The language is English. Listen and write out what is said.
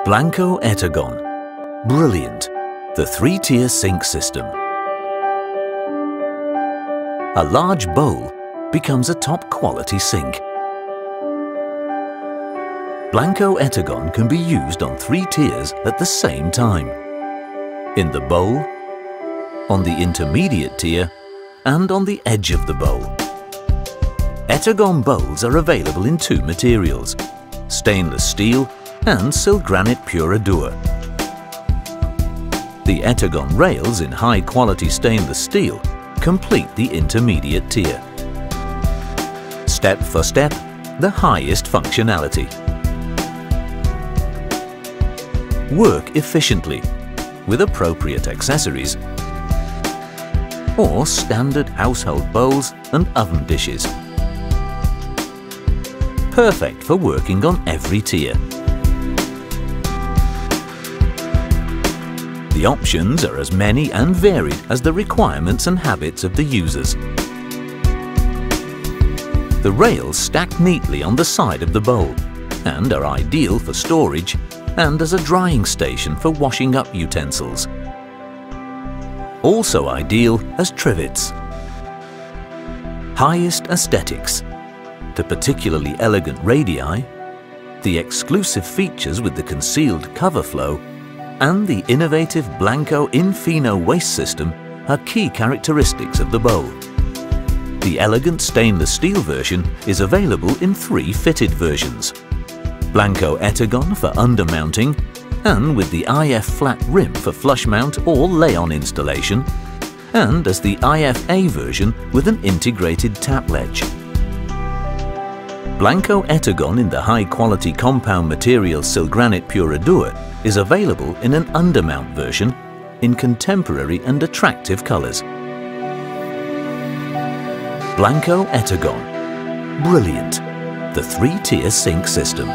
BLANCO Etagon. Brilliant, the three-tier sink system. A large bowl becomes a top-quality sink. BLANCO Etagon can be used on 3 tiers at the same time. In the bowl, on the intermediate tier, and on the edge of the bowl. Etagon bowls are available in 2 materials, stainless steel and Silgranite Pura Dur. The Etagon rails in high-quality stainless steel complete the intermediate tier. Step for step, the highest functionality. Work efficiently with appropriate accessories or standard household bowls and oven dishes. Perfect for working on every tier. The options are as many and varied as the requirements and habits of the users. The rails stack neatly on the side of the bowl and are ideal for storage and as a drying station for washing up utensils. Also ideal as trivets. Highest aesthetics, the particularly elegant radii, the exclusive features with the concealed cover flow, and the innovative BLANCO Infino waste system are key characteristics of the bowl. The elegant stainless steel version is available in 3 fitted versions. BLANCO Etagon for undermounting and with the IF flat rim for flush mount or lay-on installation, and as the IFA version with an integrated tap ledge. BLANCO Etagon in the high-quality compound material Silgranite Pura Dur is available in an undermount version in contemporary and attractive colours. BLANCO Etagon. Brilliant, the 3-tier sink system.